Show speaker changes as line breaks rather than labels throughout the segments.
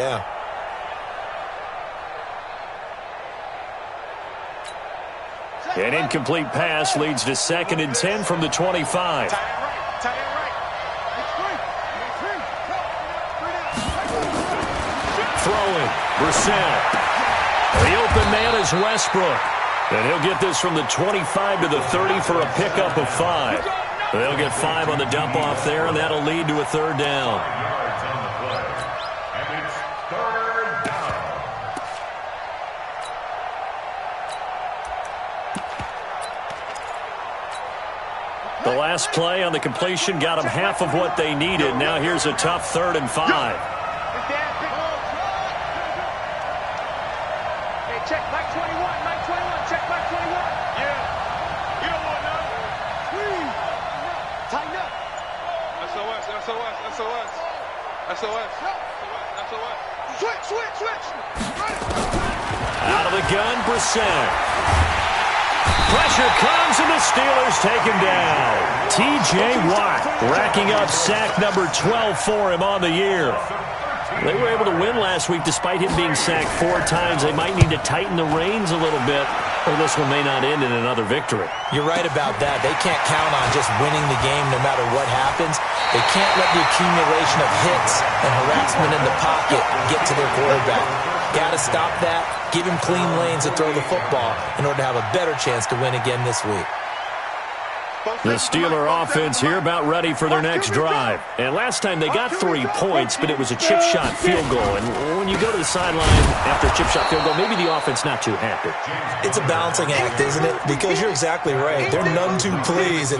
Yeah.
An incomplete pass leads to 2nd and 10 from the 25. Throwing, Brissett. The open man is Westbrook. And he'll get this from the 25 to the 30 for a pickup of 5. They'll get 5 on the dump-off there, and that'll lead to a 3rd down. The last play on the completion got them half of what they needed. Now here's a tough 3rd and 5.
Hey, check back 21, back 21, check back 21. Yeah. You don't want none. Tighten up. SOS, SOS, SOS. SOS. SOS. Switch.
Out of the gun, Brissett. Pressure comes, and the Steelers take him down. T.J. Watt racking up sack number 12 for him on the year. They were able to win last week despite him being sacked 4 times. They might need to tighten the reins a little bit, or this one may not end in another victory.
You're right about that. They can't count on just winning the game no matter what happens. They can't let the accumulation of hits and harassment in the pocket get to their quarterback. Got to stop that. Give him clean lanes to throw the football in order to have a better chance to win again this week.
The Steeler offense here about ready for their next drive. And last time they got 3 points, but it was a chip shot field goal. And when you go to the sideline after a chip shot field goal, maybe the offense not too happy.
It's a balancing act, isn't it? Because you're exactly right. They're none too pleased.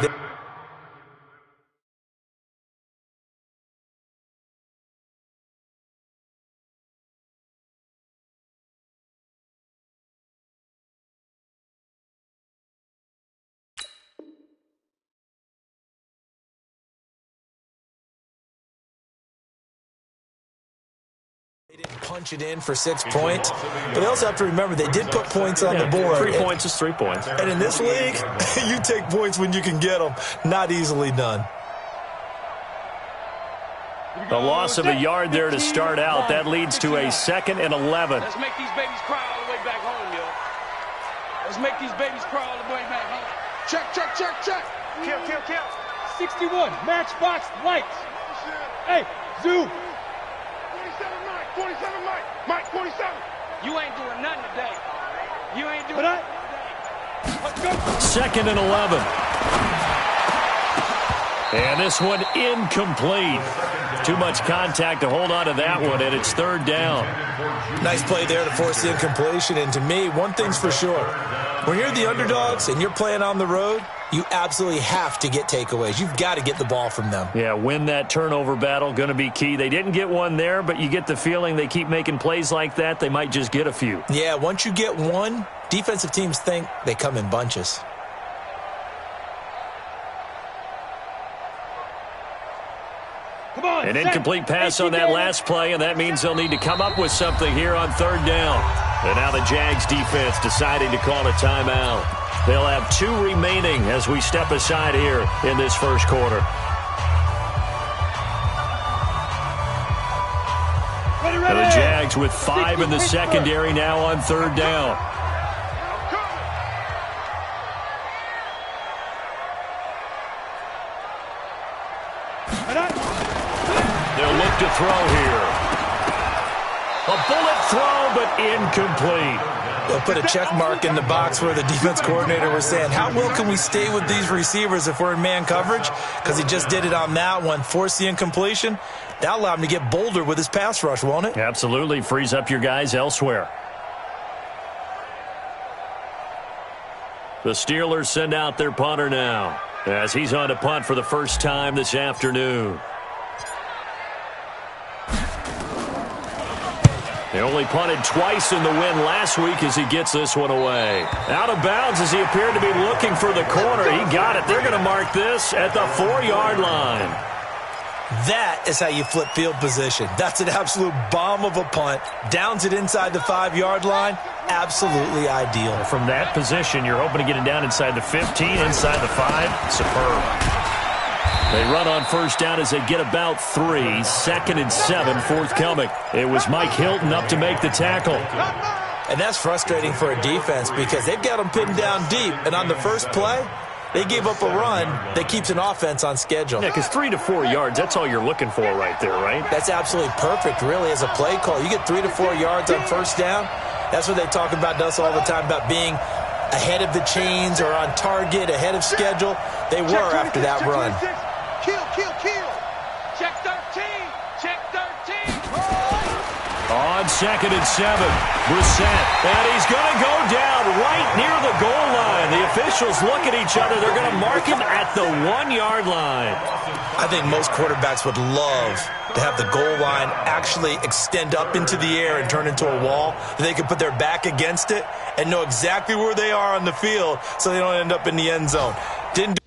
They didn't punch it in for 6 points, but they also have to remember they did put points on the board.
3 points is 3 points.
And in this league, you take points when you can get them. Not easily done.
The loss of a yard there to start out. That leads to a 2nd and 11.
Let's make these babies cry all the way back home, yo. Let's make these babies cry all the way back home. Check. Kill. 61, matchbox lights. Hey, zoom. 47, Mike, 47. You ain't doing nothing today. You ain't doing nothing today. Let's go.
2nd and 11. And this one incomplete. Too much contact to hold on to that one, and it's 3rd down.
Nice play there to force the incompletion. And to me, one thing's for sure. When you're the underdogs and you're playing on the road, you absolutely have to get takeaways. You've got to get the ball from them.
Yeah, win that turnover battle, going to be key. They didn't get one there, but you get the feeling they keep making plays like that, they might just get a few.
Yeah, once you get one, defensive teams think they come in bunches.
Come on,
An incomplete pass on that last play, and that means they'll need to come up with something here on 3rd down. And now the Jags defense deciding to call a timeout. They'll have 2 remaining as we step aside here in this first quarter. And the Jags with 5 in the secondary now on 3rd down. They'll look to throw here. A bullet throw, but incomplete.
They'll put a check mark in the box where the defense coordinator was saying, how well can we stay with these receivers if we're in man coverage? Because he just did it on that one, forced the incompletion. That'll allow him to get bolder with his pass rush, won't it?
Absolutely. Frees up your guys elsewhere. The Steelers send out their punter now as he's on to punt for the first time this afternoon. They only punted twice in the win last week as he gets this one away. Out of bounds as he appeared to be looking for the corner. He got it. They're going to mark this at the 4-yard line.
That is how you flip field position. That's an absolute bomb of a punt. Downs it inside the 5-yard line. Absolutely ideal.
From that position, you're hoping to get it down inside the 15, inside the 5. Superb. They run on first down as they get about 3. 2nd and 7 forthcoming. It was Mike Hilton up to make the tackle.
And that's frustrating for a defense because they've got them pinned down deep. And on the first play, they gave up a run that keeps an offense on schedule.
Yeah, because 3 to 4 yards, that's all you're looking for right there, right?
That's absolutely perfect, really, as a play call. You get 3 to 4 yards on first down. That's what they talk about us all the time, about being ahead of the chains or on target, ahead of schedule. They were after that run.
Kill. Check 13. Check 13.
On 2nd and 7, Brissett, and he's going to go down right near the goal line. The officials look at each other. They're going to mark him at the 1-yard line.
I think most quarterbacks would love to have the goal line actually extend up into the air and turn into a wall. They can put their back against it and know exactly where they are on the field so they don't end up in the end zone. Didn't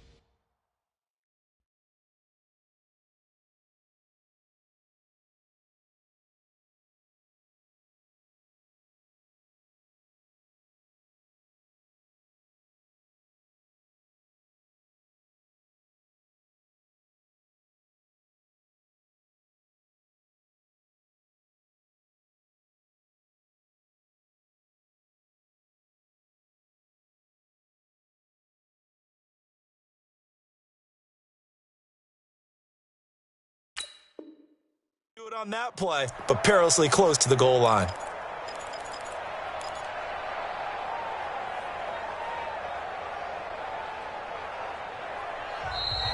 do it on that play, but perilously close to the goal line.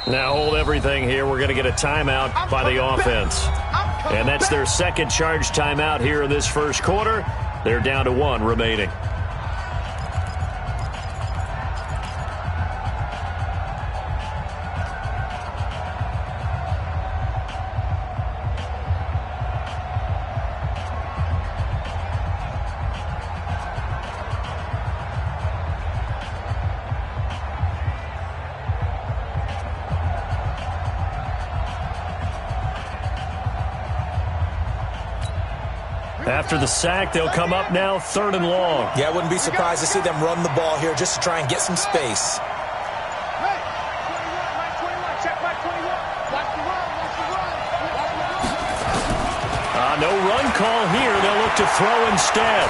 Now hold everything here. We're going to get a timeout by the offense. And that's their second charge timeout here in this first quarter. They're down to 1 remaining. After the sack, they'll come up now 3rd and long.
Yeah, I wouldn't be surprised to see them run the ball here just to try and get some space.
Hey, 21, check my 21. Watch the run.
No run call here. They'll look to throw instead.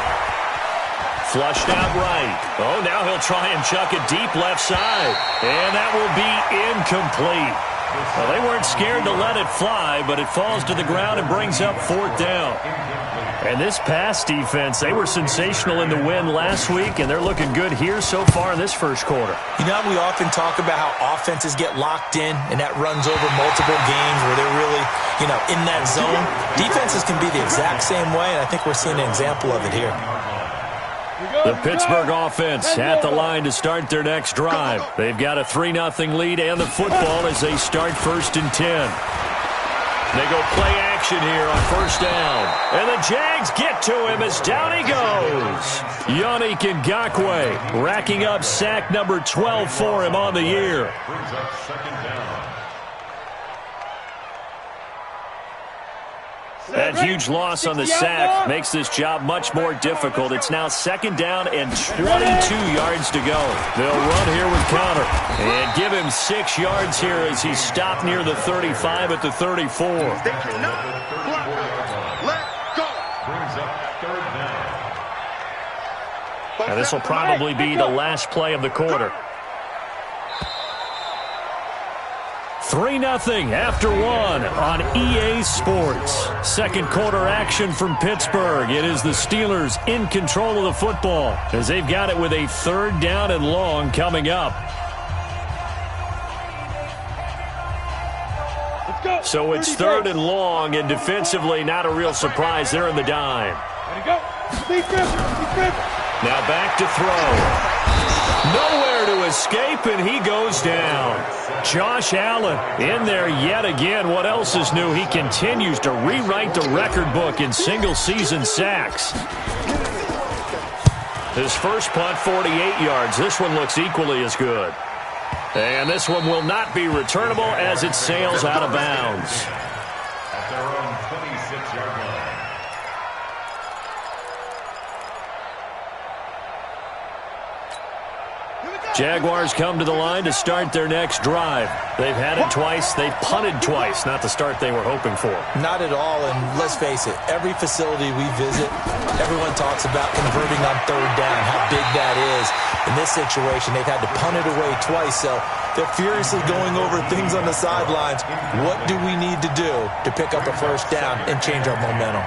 Flushed out right. Oh, now he'll try and chuck it deep left side. And that will be incomplete. Well, they weren't scared to let it fly, but it falls to the ground and brings up 4th down. And this pass defense, they were sensational in the win last week, and they're looking good here so far in this first quarter.
You know, we often talk about how offenses get locked in, and that runs over multiple games where they're really, in that zone. Defenses can be the exact same way, and I think we're seeing an example of it here.
The Pittsburgh offense at the line to start their next drive. They've got a 3-0 lead and the football as they start 1st and 10. They go play action here on first down. And the Jags get to him as down he goes. Yannick Ngakoue racking up sack number 12 for him on the year. That huge loss on the sack makes this job much more difficult. It's now 2nd down and 22 yards to go. They'll run here with Conner and give him 6 yards here as he's stopped near the 35 at the 34.
They cannot block. Let go.
And this will probably be the last play of the quarter. 3-0 after 1 on EA Sports. Second quarter action from Pittsburgh. It is the Steelers in control of the football as they've got it with a 3rd down and long coming up. So it's 3rd and long, and defensively not a real surprise. They're in the dime.
Ready to go. Defense.
Now back to throw. Nowhere to escape, and he goes down. Josh Allen in there yet again. What else is new? He continues to rewrite the record book in single-season sacks. His first punt, 48 yards. This one looks equally as good. And this one will not be returnable as it sails out of bounds.
At their own 26-yard line.
Jaguars come to the line to start their next drive. They've had it twice. They've punted twice. Not the start they were hoping for.
Not at all, and let's face it, every facility we visit, everyone talks about converting on third down, how big that is. In this situation, they've had to punt it away twice, so they're furiously going over things on the sidelines. What do we need to do to pick up a first down and change our momentum?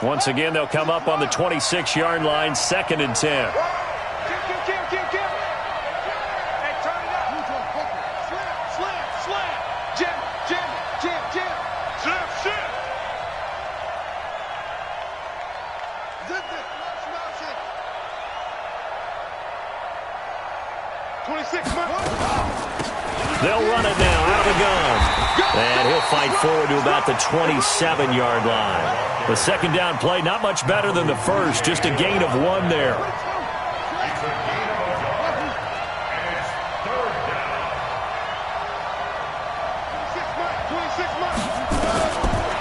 Once again, they'll come up on the 26-yard line, 2nd and 10.
Hey, turn it up. Slam. Jam. Slam. 26.
They'll run it now out of the gun. And he'll fight forward to about the 27-yard line. The 2nd down play, not much better than the first, just a gain of 1 there.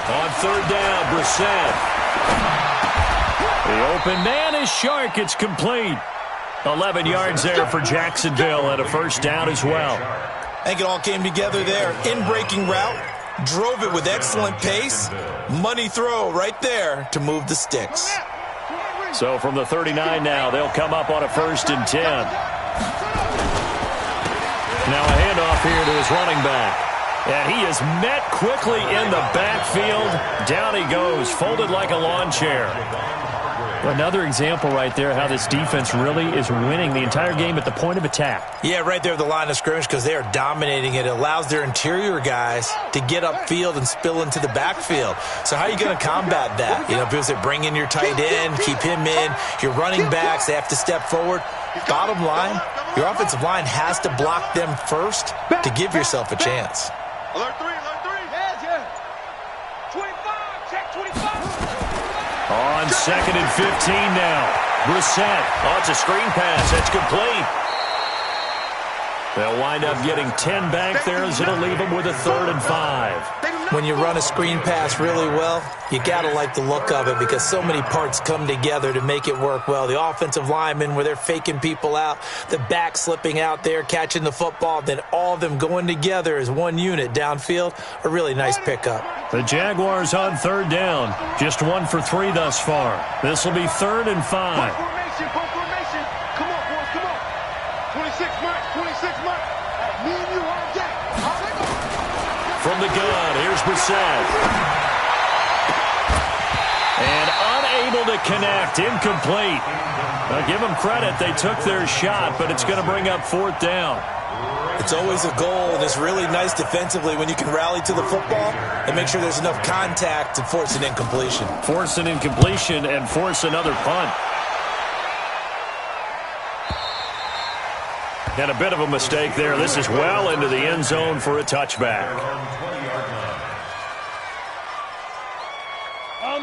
On 3rd down, Brissett. The open man is Shark. It's complete. 11 yards there for Jacksonville and a first down as well.
I think it all came together there. In-breaking route, drove it with excellent pace. Money throw right there to move the sticks.
So from the 39 now, they'll come up on a 1st and 10. Now a handoff here to his running back. And he is met quickly in the backfield. Down he goes, folded like a lawn chair. Another example right there how this defense really is winning the entire game at the point of attack.
Yeah, right there at the line of scrimmage because they are dominating it. It allows their interior guys to get upfield and spill into the backfield. So how are you going to combat that? You know, people say bring in your tight end, keep him in. Your running backs, they have to step forward. Bottom line, your offensive line has to block them first to give yourself a chance.
Alert 3. Yeah. 25. Check 25.
On 2nd and 15 now. Brissett. Oh, it's a screen pass. That's complete. They'll wind up getting 10 back there as it'll leave them with a 3rd and 5.
When you run a screen pass really well, you got to like the look of it because so many parts come together to make it work well. The offensive linemen where they're faking people out, the back slipping out there, catching the football, then all of them going together as one unit downfield. A really nice pickup.
The Jaguars on 3rd down. Just 1 for 3 thus far. This will be 3rd and 5.
Formation. Come on, boys, come on. 26 Mike. Me and you on deck.
From the gun, here's Brissett. And unable to connect, incomplete. Now give them credit, they took their shot, but it's going to bring up 4th down.
It's always a goal, and it's really nice defensively when you can rally to the football and make sure there's enough contact to force an incompletion.
Force an incompletion and force another punt. And a bit of a mistake there. This is well into the end zone for a touchback.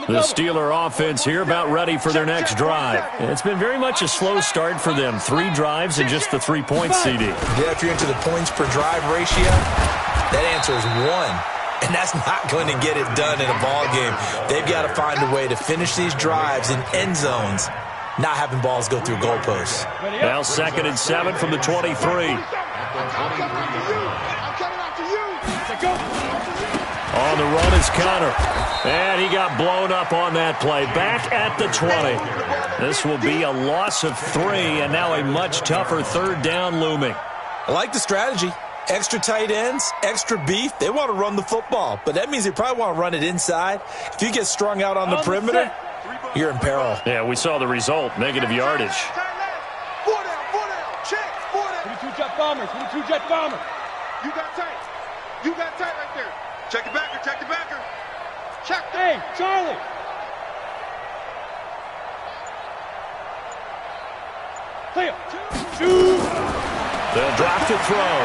The Steeler offense here about ready for their next drive. It's been very much a slow start for them. 3 drives and just the 3 points, CD.
Yeah, if you're into the points per drive ratio, that answer is 1. And that's not going to get it done in a ball game. They've got to find a way to finish these drives in end zones, not having balls go through goalposts.
Now 2nd and 7 from the 23.
I'm coming after you.
On the run is Connor. And he got blown up on that play. Back at the 20. This will be a loss of 3, and now a much tougher 3rd down looming.
I like the strategy. Extra tight ends, extra beef. They want to run the football, but that means they probably want to run it inside. If you get strung out on the perimeter, you're in peril.
Yeah, we saw the result. Negative yardage.
4 down. Check. 4 down. 22 jet bomber. You got tight right there. Check the backer. Check. Hey, Charlie. Clear. 2.
They'll drop to throw.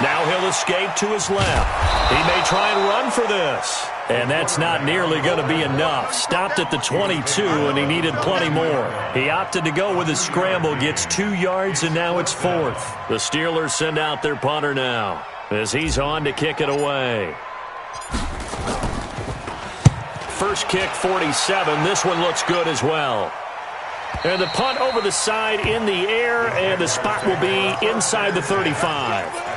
Now he'll escape to his left. He may try and run for this. And that's not nearly going to be enough. Stopped at the 22, and he needed plenty more. He opted to go with a scramble, gets 2 yards, and now it's 4th. The Steelers send out their punter now as he's on to kick it away. first kick 47. This one looks good as well. And the punt over the side in the air, and the spot will be inside the 35.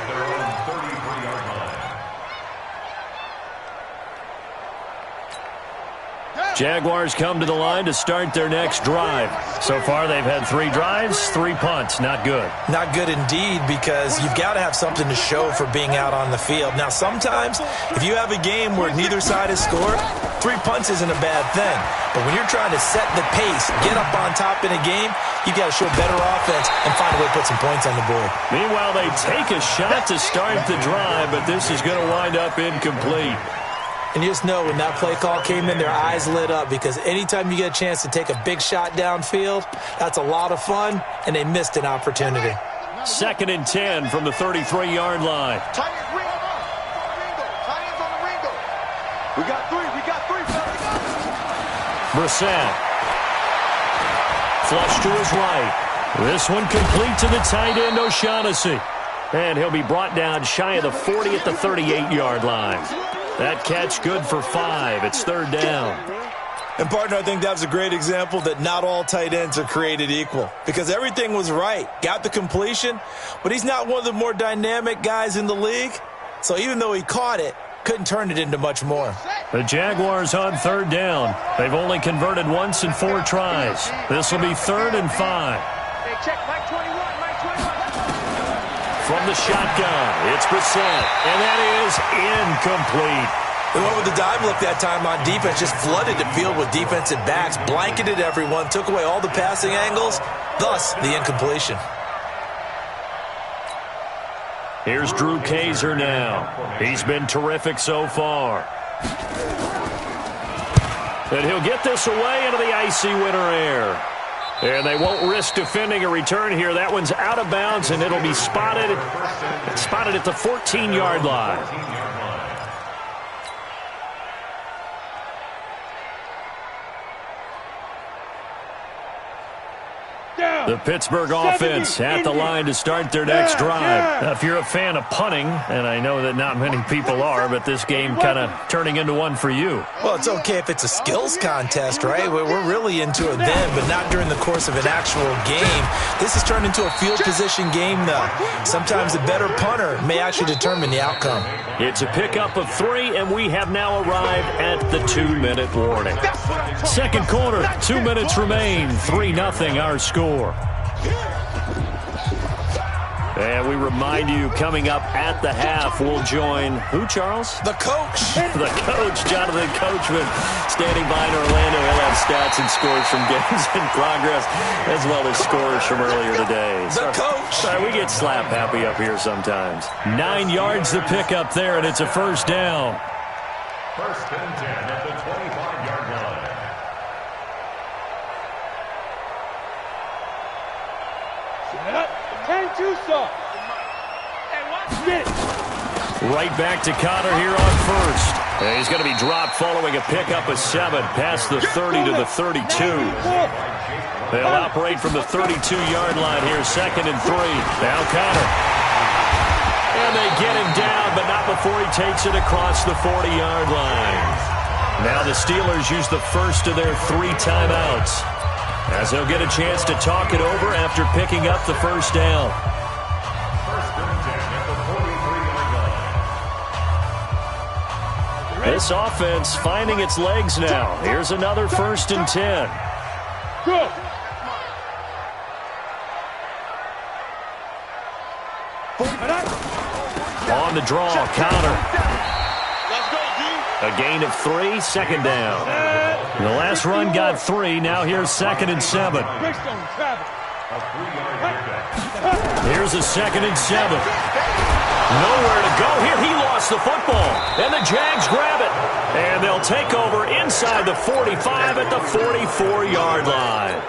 Jaguars come to the line to start their next drive. So far, they've had 3 drives, 3 punts. Not good.
Not good indeed, because you've got to have something to show for being out on the field. Now, sometimes, if you have a game where neither side has scored, 3 punts isn't a bad thing. But when you're trying to set the pace, get up on top in a game, you've got to show better offense and find a way to put some points on the board.
Meanwhile, they take a shot to start the drive, but this is going to wind up incomplete.
And you just know when that play call came in, their eyes lit up, because anytime you get a chance to take a big shot downfield, that's a lot of fun, and they missed an opportunity.
2nd and 10 from the 33-yard line.
We got 3.
Brissett. Flush to his right. This one complete to the tight end, O'Shaughnessy. And he'll be brought down shy of the 40 at the 38-yard line. That catch good for 5. It's 3rd down.
And, partner, I think that was a great example that not all tight ends are created equal, because everything was right. Got the completion, but he's not one of the more dynamic guys in the league. So even though he caught it, couldn't turn it into much more.
The Jaguars on 3rd down. They've only converted once in 4 tries. This will be 3rd and 5.
Hey, check, Mike 21, Mike 21.
From the shotgun, it's Brissett, and that is incomplete.
They went with the dive look that time on defense, just flooded the field with defensive backs, blanketed everyone, took away all the passing angles, thus the incompletion.
Here's Drew Kaiser now. He's been terrific so far. And he'll get this away into the icy winter air. And they won't risk defending a return here. That one's out of bounds, and it'll be spotted at the 14-yard line. The Pittsburgh offense at the line to start their next drive. Now, if you're a fan of punting, and I know that not many people are, but this game kind of turning into one for you.
Well, it's okay if it's a skills contest, right? We're really into it then, but not during the course of an actual game. This has turned into a field position game, though. Sometimes a better punter may actually determine the outcome.
It's a pickup of 3, and we have now arrived at the 2-minute warning. Second quarter, 2 minutes remain, 3-0 our score. And we remind you, coming up at the half, we'll join who, Charles?
The coach.
The coach, Jonathan Coachman, standing by in Orlando. He'll have stats and scores from games in progress, as well as scores from earlier today.
The coach.
Sorry, we get slap happy up here sometimes. 9 yards to pick up there, and it's a 1st down.
1st and 10 at the 25-yard line.
Right back to Connor here on 1st. And he's going to be dropped following a pickup of 7 past the 30 to the 32. They'll operate from the 32-yard line here, 2nd and 3. Now Connor. And they get him down, but not before he takes it across the 40-yard line. Now the Steelers use the first of their 3 timeouts, as they'll get a chance to talk it over after picking up the 1st down.
1st and 10 at the 43-yard line.
This offense finding its legs now. Here's another 1st and 10.
Go.
On the draw, Connor.
Let's go, D.
A gain of 3, 2nd down. The last run got 3. Now here's 2nd and 7. Here's a 2nd and 7. Nowhere to go here. He lost the football. And the Jags grab it. And they'll take over inside the 45 at the 44-yard line.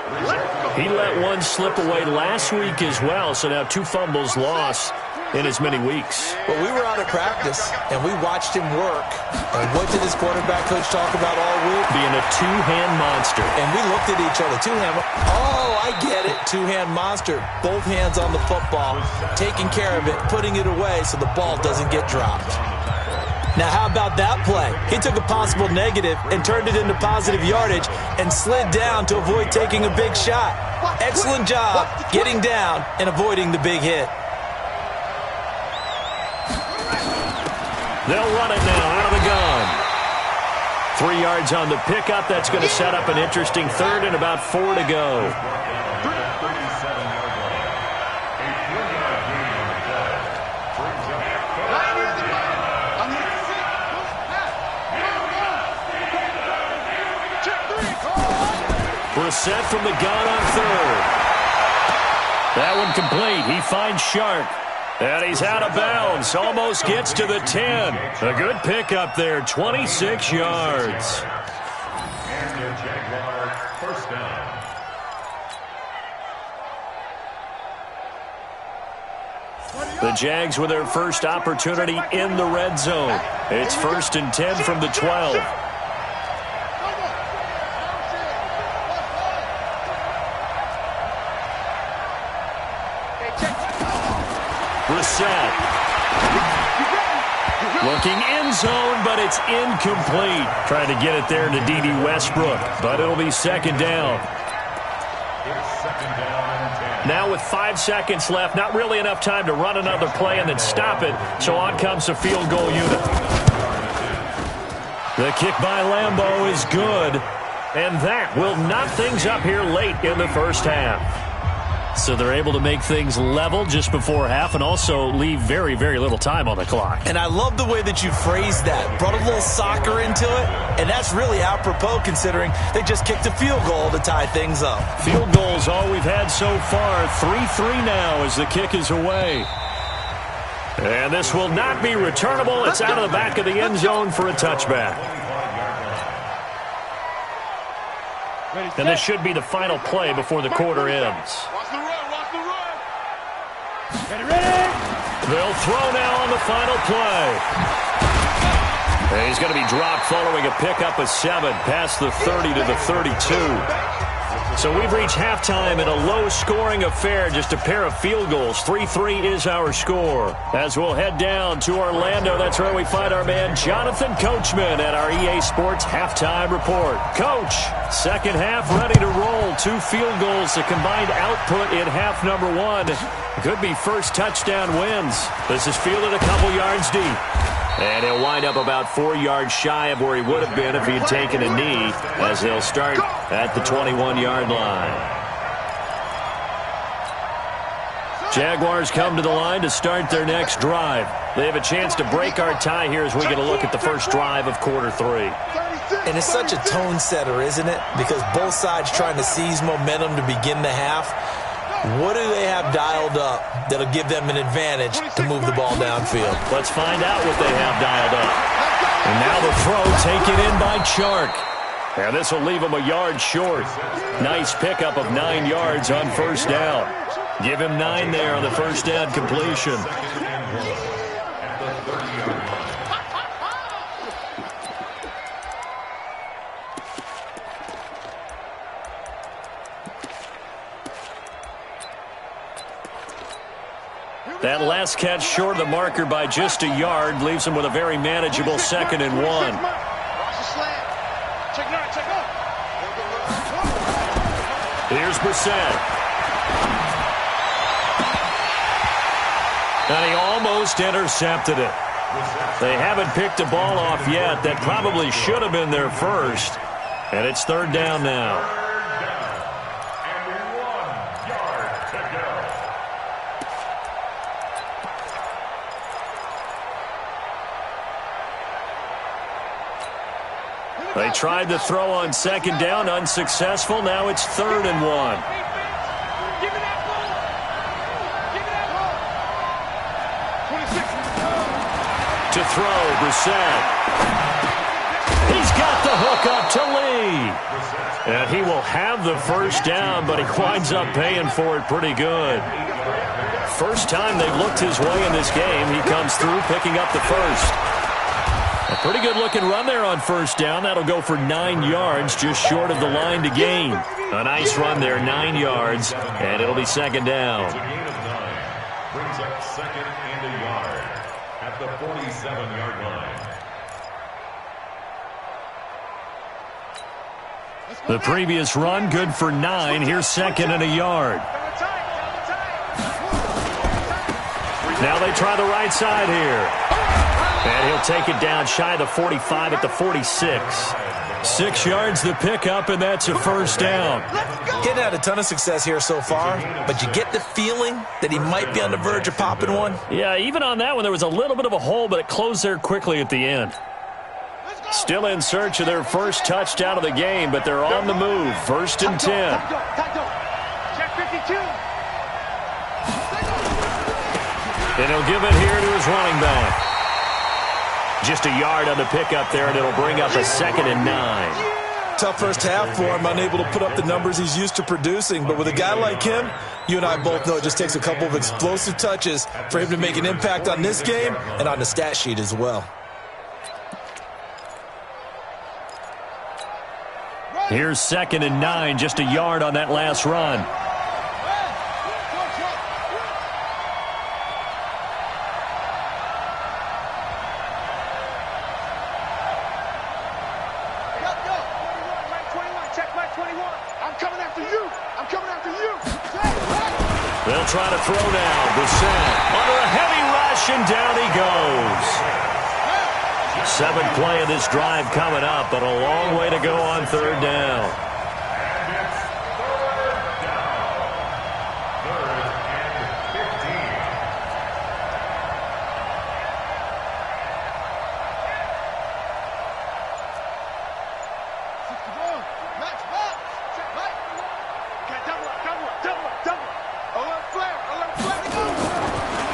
He let one slip away last week as well. So now 2 fumbles lost in as many weeks.
Well, we were out at practice, and we watched him work. And what did his quarterback coach talk about all week?
Being a 2-hand monster.
And we looked at each other. 2-hand. Oh, I get it. 2-hand monster. Both hands on the football, taking care of it, putting it away so the ball doesn't get dropped. Now, how about that play? He took a possible negative and turned it into positive yardage and slid down to avoid taking a big shot. Excellent job getting down and avoiding the big hit.
They'll run it now out of the gun. 3 yards on the pickup. That's going to set up an interesting third and about 4 to go. Brissett from the gun on third. That one complete. He finds Shark. And he's out of bounds. Almost gets to the 10. A good pickup there. 26 yards.
And the Jaguars first down.
The Jags with their first opportunity in the red zone. It's 1st and 10 from the 12. Brissett. Looking end zone, but it's incomplete. Trying to get it there to D.D. Westbrook, but it'll be 2nd down. Now with 5 seconds left, not really enough time to run another play and then stop it, so on comes the field goal unit. The kick by Lambeau is good, and that will knock things up here late in the first half. So they're able to make things level just before half and also leave very, very little time on the clock.
And I love the way that you phrased that. Brought a little soccer into it, and that's really apropos considering they just kicked a field goal to tie things up.
Field goals all we've had so far. 3-3 now as the kick is away. And this will not be returnable. It's out of the back of the end zone for a touchback. And this should be the final play before the quarter ends. They'll throw now on the final play. And he's going to be dropped following a pickup of 7 past the 30 to the 32. So we've reached halftime in a low-scoring affair, just a pair of field goals. 3-3 is our score. As we'll head down to Orlando, that's where we find our man Jonathan Coachman at our EA Sports Halftime Report. Coach, second half ready to roll. 2 field goals, the combined output in half number 1. Could be first touchdown wins. This is fielded a couple yards deep. And he'll wind up about 4 yards shy of where he would have been if he had taken a knee, as they'll start at the 21-yard line. Jaguars come to the line to start their next drive. They have a chance to break our tie here as we get a look at the first drive of quarter 3.
And it's such a tone setter, isn't it? Because both sides trying to seize momentum to begin the half. What do they have dialed up that'll give them an advantage to move the ball downfield?
Let's find out what they have dialed up. And now the throw taken in by Chark. And this will leave him a yard short. Nice pickup of 9 yards on first down. Give him 9 there on the first down completion. That last catch short of the marker by just a yard leaves him with a very manageable 2nd and 1. Here's Brissett. And he almost intercepted it. They haven't picked a ball off yet. That probably should have been their first. And it's 3rd down now. They tried to throw on 2nd down, unsuccessful. Now it's 3rd and 1. To throw, Brissett. He's got the hook up to Lee. And he will have the first down, but he winds up paying for it pretty good. First time they've looked his way in this game. He comes through picking up the first. A pretty good-looking run there on first down. That'll go for 9 yards, just short of the line to gain. A nice run there, 9 yards, and it'll be 2nd down.
Brings up 2nd and a yard at the 47-yard line.
The previous run, good for 9. Here's second and a yard. Now they try the right side here. And he'll take it down shy of the 45 at the 46. 6 yards the pickup, and that's a first down.
Getting had a ton of success here so far, but you get the feeling that he might be on the verge of popping one.
Yeah, even on that one, there was a little bit of a hole, but it closed there quickly at the end. Still in search of their first touchdown of the game, but they're on the move. First and 10.
Check 52.
And he'll give it here to his running back. Just a yard on the pickup there, and it'll bring up a second and 9.
Tough first half for him, unable to put up the numbers he's used to producing. But with a guy like him, you and I both know it just takes a couple of explosive touches for him to make an impact on this game and on the stat sheet as well.
Here's second and 9, just a yard on that last run. They'll try to throw now. Brissett under a heavy rush, and down he goes. 7th play of this drive coming up, but a long way to go on third down.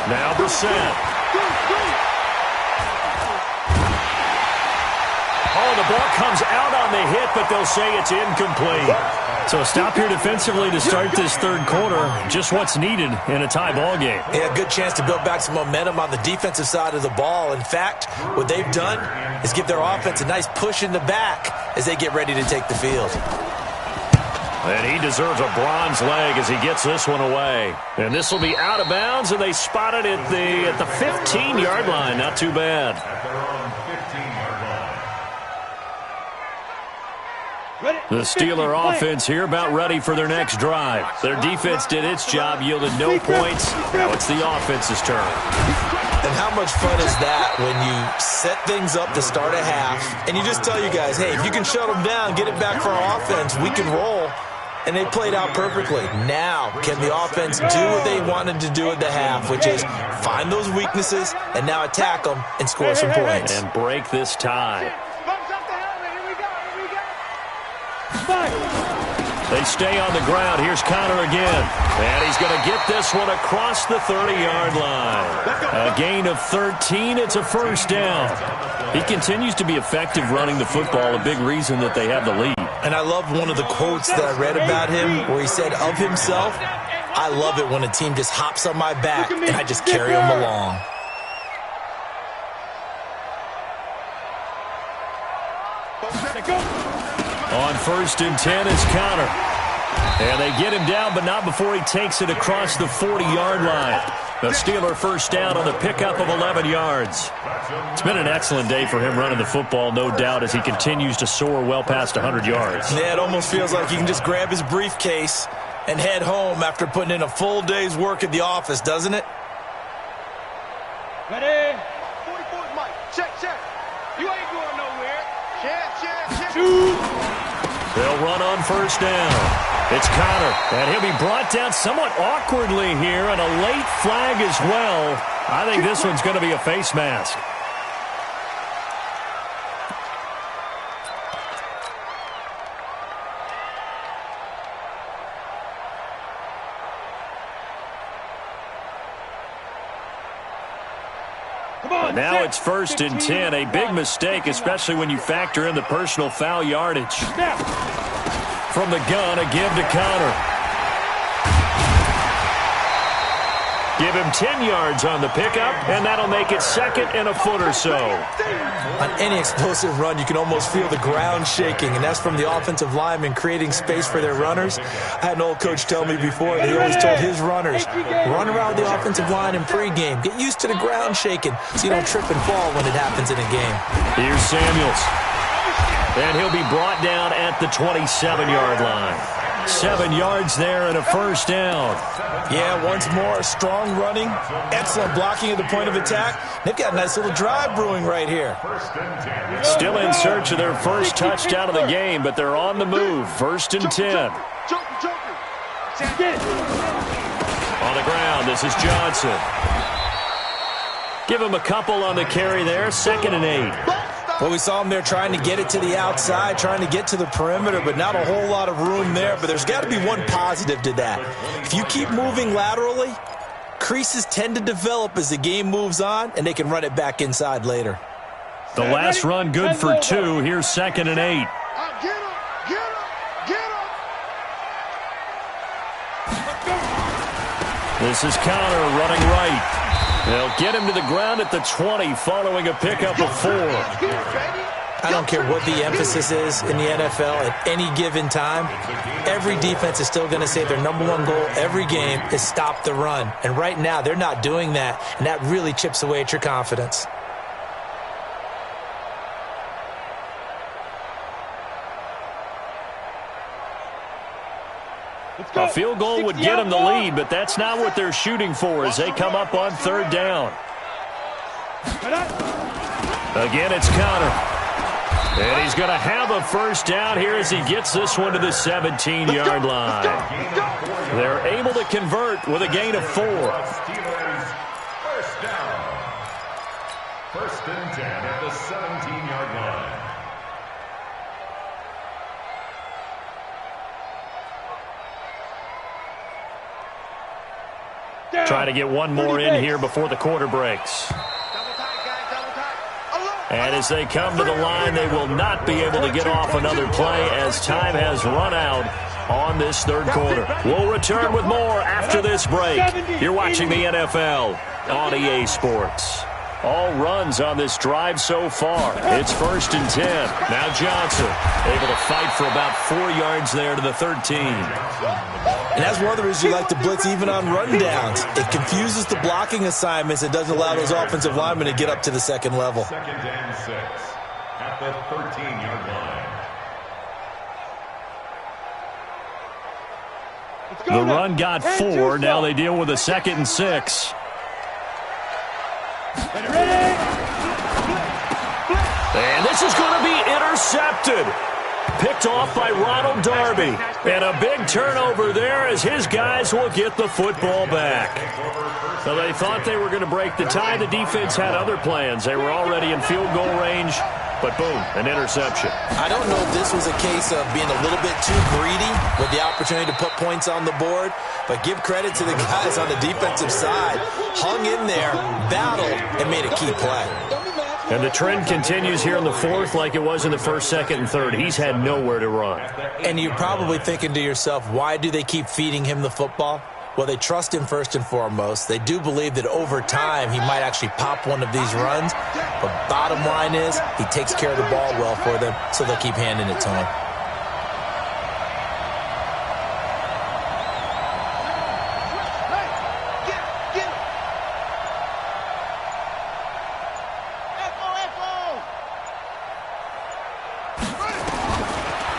Now Brissett. Oh, the ball comes out on the hit, but they'll say it's incomplete. So a stop here defensively to start this third quarter. Just what's needed in a tie ball game.
Yeah, good chance to build back some momentum on the defensive side of the ball. In fact, what they've done is give their offense a nice push in the back as they get ready to take the field.
And he deserves a bronze leg as he gets this one away. And this will be out of bounds, and they spot it at the 15-yard line. Not too bad. The Steeler offense here about ready for their next drive. Their defense did its job, yielded no points. Now it's the offense's turn.
And how much fun is that when you set things up to start a half, and you just tell you guys, hey, if you can shut them down, get it back for our offense, we can roll. And they played out perfectly. Now, can the offense do what they wanted to do at the half, which is find those weaknesses and now attack them and score some points.
And break this tie. They stay on the ground. Here's Connor again. And he's going to get this one across the 30-yard line. A gain of 13. It's a first down. He continues to be effective running the football, a big reason that they have the lead.
And I love one of the quotes that I read about him where he said of himself, I love it when a team just hops on my back and I just carry them along.
On first and 10 is Connor. And they get him down, but not before he takes it across the 40-yard line. The Steeler first down on the pickup of 11 yards. It's been an excellent day for him running the football, no doubt, as he continues to soar well past 100 yards.
Yeah, it almost feels like he can just grab his briefcase and head home after putting in a full day's work at the office, doesn't it?
Ready? 44 Mike. Check. You ain't going nowhere. Check.
They'll run on first down. It's Connor, and he'll be brought down somewhat awkwardly here, and a late flag as well. I think this one's going to be a face mask. Now it's first and 10, a big mistake, especially when you factor in the personal foul yardage. From the gun, a give to Connor. Give him 10 yards on the pickup, and that'll make it second and a foot or so.
On any explosive run, you can almost feel the ground shaking, and that's from the offensive linemen creating space for their runners. I had an old coach tell me before that he always told his runners, run around the offensive line in pregame. Get used to the ground shaking so you don't trip and fall when it happens in a game.
Here's Samuels. And he'll be brought down at the 27-yard line. 7 yards there and a first down.
Yeah, once more, strong running, excellent blocking at the point of attack. They've got a nice little drive brewing right here.
Still in search of their first touchdown of the game, but they're on the move. 1st and 10. On the ground, this is Johnson. Give him a couple on the carry there. 2nd and 8.
Well, we saw him there trying to get it to the outside, trying to get to the perimeter, but not a whole lot of room there. But there's got to be one positive to that. If you keep moving laterally, creases tend to develop as the game moves on, and they can run it back inside later.
The last run good for 2. Here's 2nd and 8. This is Connor running right. They'll get him to the ground at the 20 following a pickup of 4.
I don't care what the emphasis is in the NFL at any given time. Every defense is still going to say their number one goal every game is stop the run. And right now, they're not doing that, and that really chips away at your confidence.
A field goal would get them the lead, but that's not what they're shooting for as they come up on 3rd down. Again, it's Connor. And he's going to have a first down here as he gets this one to the 17-yard line. They're able to convert with a gain of 4.
First down. 1st and 10 at the 17-yard line.
Trying to get one more in here before the quarter breaks. And as they come to the line, they will not be able to get off another play as time has run out on this 3rd quarter. We'll return with more after this break. You're watching the NFL on EA Sports. All runs on this drive so far. It's 1st and 10. Now Johnson able to fight for about 4 yards there to the 13.
And that's one of the reasons you like to blitz even on rundowns. It confuses the blocking assignments. It doesn't allow those offensive linemen to get up to the 2nd level.
2nd and 6 at the 13-yard line.
The run got 4. Now they deal with a 2nd and 6. And this is going to be intercepted. Picked off by Ronald Darby. And a big turnover there as his guys will get the football back. So they thought they were going to break the tie. The defense had other plans. They were already in field goal range. But boom, an interception.
I don't know if this was a case of being a little bit too greedy with the opportunity to put points on the board, but give credit to the guys on the defensive side. Hung in there, battled, and made a key play.
And the trend continues here in the 4th like it was in the 1st, 2nd, and 3rd. He's had nowhere to run.
And you're probably thinking to yourself, why do they keep feeding him the football? Well, they trust him first and foremost. They do believe that over time he might actually pop one of these runs. But bottom line is he takes care of the ball well for them, so they'll keep handing it to him.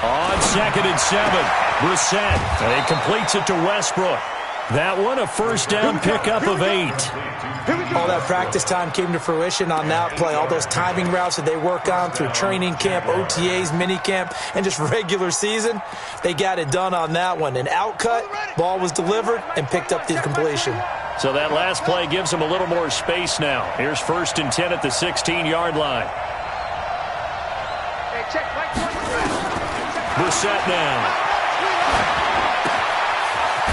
On 2nd and 7, Brissett. And he completes it to Westbrook. That one, a first down pickup of 8.
All that practice time came to fruition on that play. All those timing routes that they work on through training camp, OTAs, minicamp, and just regular season, they got it done on that one. An outcut, ball was delivered, and picked up the completion.
So that last play gives them a little more space now. Here's 1st and 10 at the 16-yard line. Brissett now.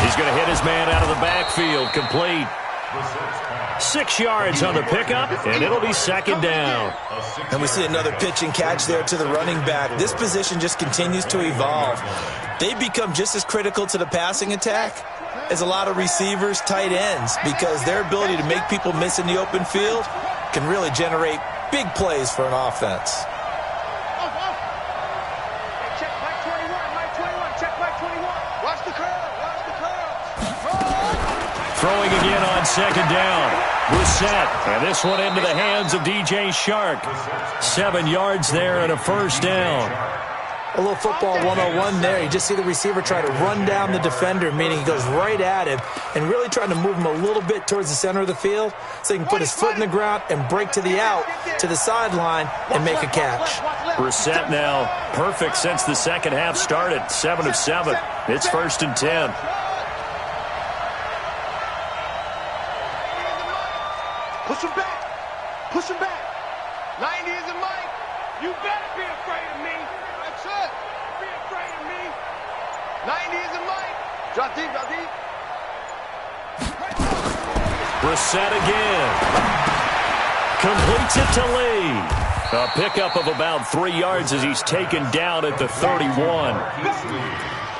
He's going to hit his man out of the backfield. Complete. 6 yards on the pickup, and it'll be 2nd down.
And we see another pitch and catch there to the running back. This position just continues to evolve. They become just as critical to the passing attack as a lot of receivers, tight ends, because their ability to make people miss in the open field can really generate big plays for an offense.
Throwing again on second down. Brissett, and this one into the hands of DJ Shark. 7 yards there and a first down.
A little football 101 there. You just see the receiver try to run down the defender, meaning he goes right at him and really trying to move him a little bit towards the center of the field so he can put his foot in the ground and break to the out, to the sideline, and make a catch.
Brissett now perfect since the second half started. 7 of 7. It's 1st and 10.
Push him back. Push him back. 90 is a mic. You better be afraid of me. That's it. Be afraid of me. 90 is a mic. Drop deep, drop deep.
Brissett again. Completes it to Lee. A pickup of about 3 yards as he's taken down at the 31.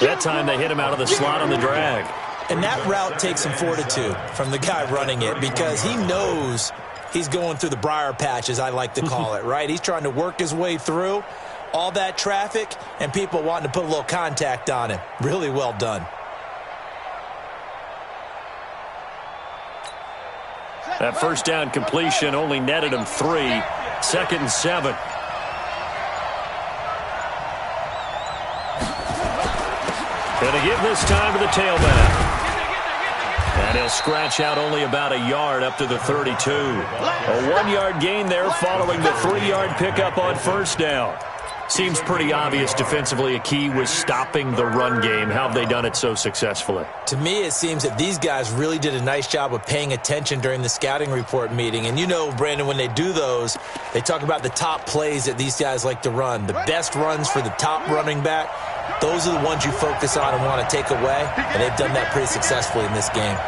That time they hit him out of the slot on the drag.
And that route takes some fortitude from the guy running it because he knows he's going through the briar patch, as I like to call it, right? He's trying to work his way through all that traffic and people wanting to put a little contact on him. Really well done.
That first down completion only netted him 3. 2nd and 7. Going to give this time to the tailback. And he'll scratch out only about a yard up to the 32. A 1-yard gain there following the 3-yard pickup on first down. Seems pretty obvious defensively a key was stopping the run game. How have they done it so successfully?
To me, it seems that these guys really did a nice job of paying attention during the scouting report meeting. And you know, Brandon, when they do those, they talk about the top plays that these guys like to run. The best runs for the top running back, those are the ones you focus on and want to take away. And they've done that pretty successfully in this game.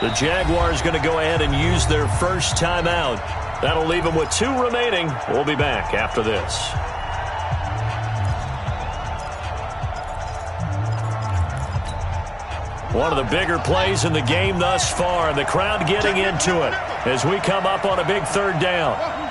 The Jaguars going to go ahead and use their first timeout. That'll leave them with 2 remaining. We'll be back after this. One of the bigger plays in the game thus far, and the crowd getting into it as we come up on a big 3rd down.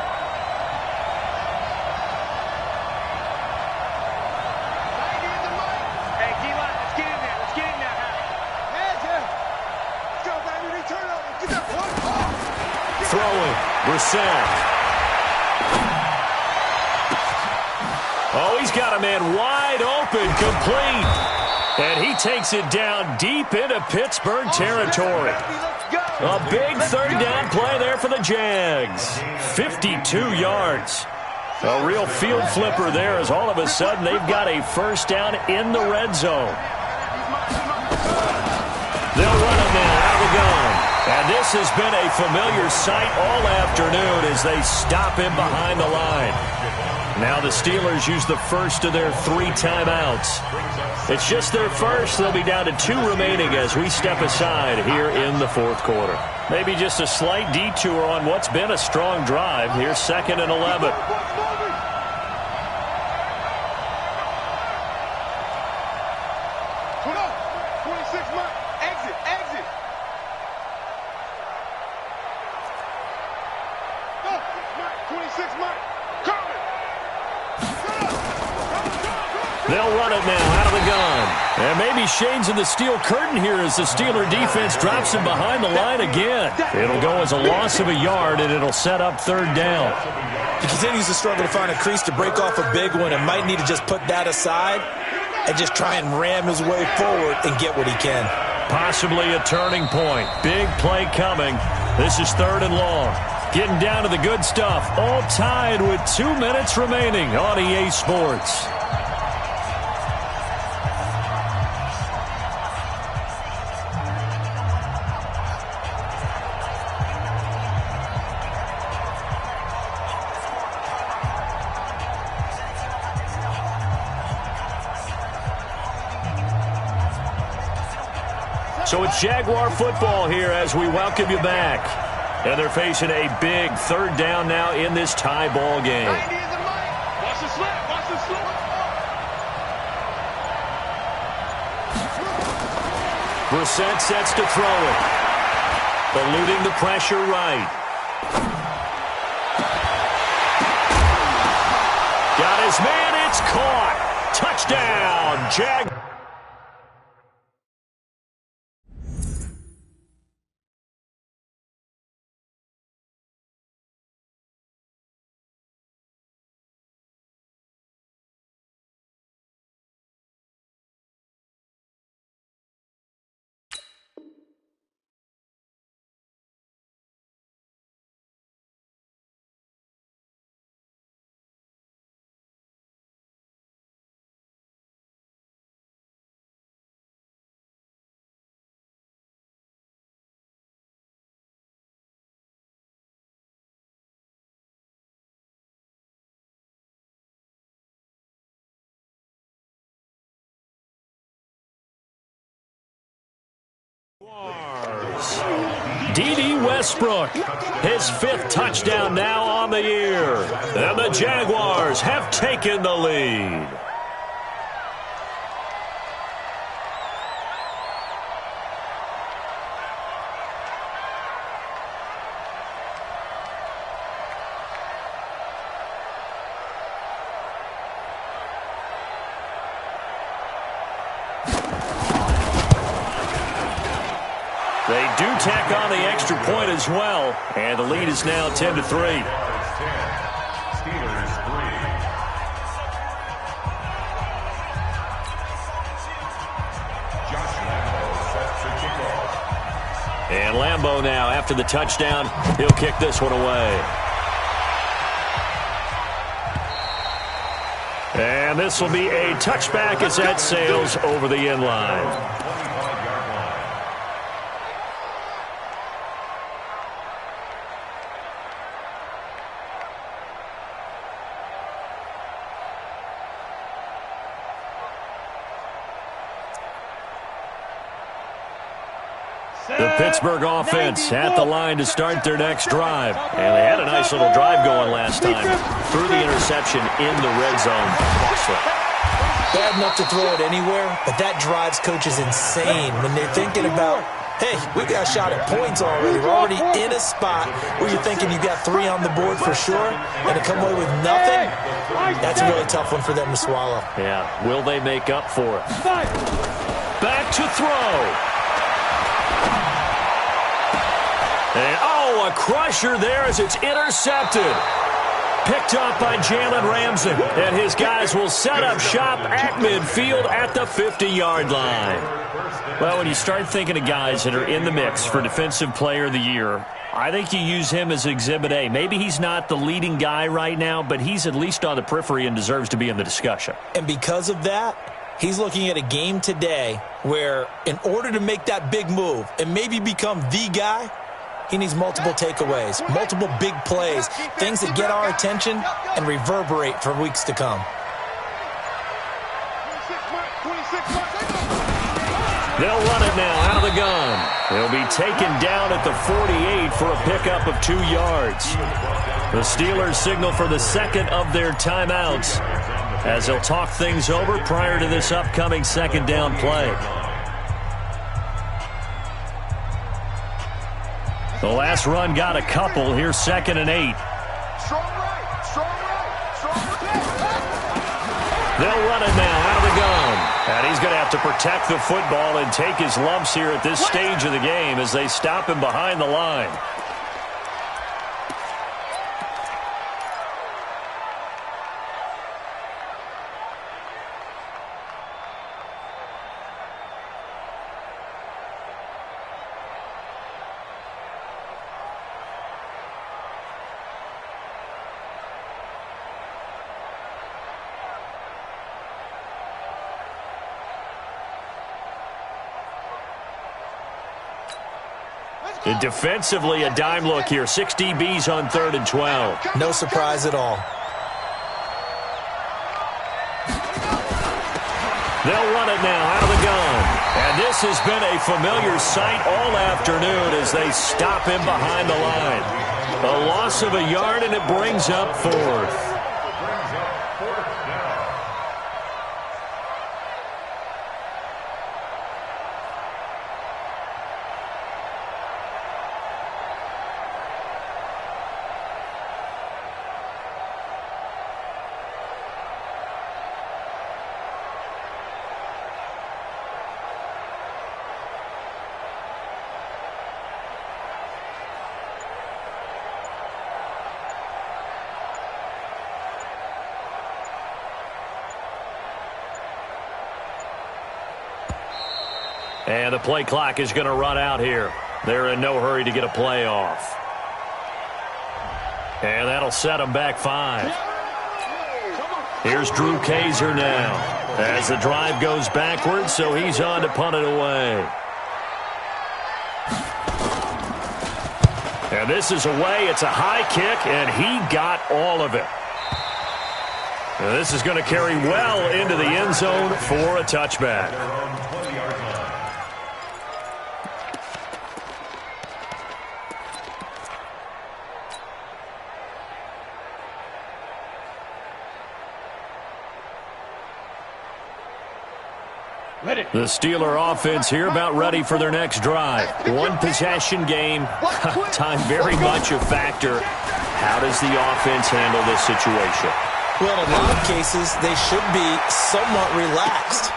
Brissett. Oh, he's got a man wide open, complete. And he takes it down deep into Pittsburgh territory. A big 3rd down play there for the Jags. 52 yards. A real field flipper there as all of a sudden they've got a first down in the red zone. They'll run it now out of the gun. And this has been a familiar sight all afternoon as they stop him behind the line. Now the Steelers use the first of their 3 timeouts. It's just their first. They'll be down to 2 remaining as we step aside here in the 4th quarter. Maybe just a slight detour on what's been a strong drive. Here's 2nd and 11. They'll run it now out of the gun. And maybe Shane's in the steel curtain here as the Steeler defense drops him behind the line again. It'll go as a loss of a yard, and it'll set up 3rd down.
He continues to struggle to find a crease to break off a big one and might need to just put that aside and just try and ram his way forward and get what he can.
Possibly a turning point. Big play coming. This is 3rd and long. Getting down to the good stuff. All tied with 2 minutes remaining on EA Sports. So it's Jaguar football here as we welcome you back. And they're facing a big 3rd down now in this tie ball game.
Watch the slip. Watch the slip.
Brissett sets to throw it. Eluding the pressure right. Got his man. It's caught. Touchdown, Jag. D.D. Westbrook, his 5th touchdown now on the year. And the Jaguars have taken the lead. They do tack on the extra point as well, and the lead is now 10-3.
Steelers 3. Josh Lambo set to kick off.
And Lambo now, after the touchdown, he'll kick this one away. And this will be a touchback as that sails over the end line. The Pittsburgh offense at the line to start their next drive. And they had a nice little drive going last time. Threw the interception in the red zone.
Bad enough to throw it anywhere, but that drives coaches insane when they're thinking about, hey, we got a shot at points already. We're already in a spot where you're thinking you got 3 on the board for sure, and to come away with nothing, that's a really tough one for them to swallow.
Yeah, will they make up for it? Back to throw. And, oh, a crusher there as it's intercepted. Picked up by Jalen Ramsey. And his guys will set up shop at midfield at the 50-yard line. Well, when you start thinking of guys that are in the mix for Defensive Player of the Year, I think you use him as Exhibit A. Maybe he's not the leading guy right now, but he's at least on the periphery and deserves to be in the discussion.
And because of that, he's looking at a game today where in order to make that big move and maybe become the guy, he needs multiple takeaways, multiple big plays, things that get our attention and reverberate for weeks to come.
They'll run it now out of the gun. They'll be taken down at the 48 for a pickup of 2 yards. The Steelers signal for the second of their timeouts as they'll talk things over prior to this upcoming second down play. The last run got a couple. Here's 2nd and 8. They'll run it now out of the gun. And he's going to have to protect the football and take his lumps here at this stage of the game as they stop him behind the line. And defensively, a dime look here. 6 DBs on 3rd and 12.
No surprise at all.
They'll run it now out of the gun. And this has been a familiar sight all afternoon as they stop him behind the line. A loss of a yard, and it brings up 4th. And the play clock is going to run out here. They're in no hurry to get a play off. And that'll set them back 5. Here's Drew Kaiser now as the drive goes backwards, so he's on to punt it away. And this is away. It's a high kick, and he got all of it. And this is going to carry well into the end zone for a touchback. The Steeler offense here about ready for their next drive. One possession game. Time very much a factor. How does the offense handle this situation?
Well, in a lot of cases, they should be somewhat relaxed.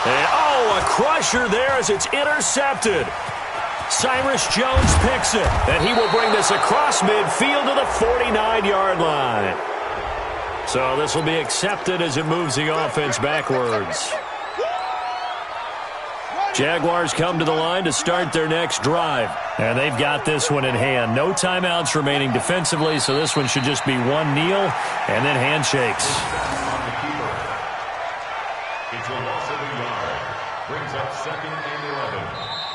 And, a crusher there as it's intercepted. Cyrus Jones picks it, and he will bring this across midfield to the 49-yard line. So this will be accepted as it moves the offense backwards. Jaguars come to the line to start their next drive. And they've got this one in hand. No timeouts remaining defensively, so this one should just be one kneel and then handshakes.
It's a loss of a yard. Brings up 2nd and 11.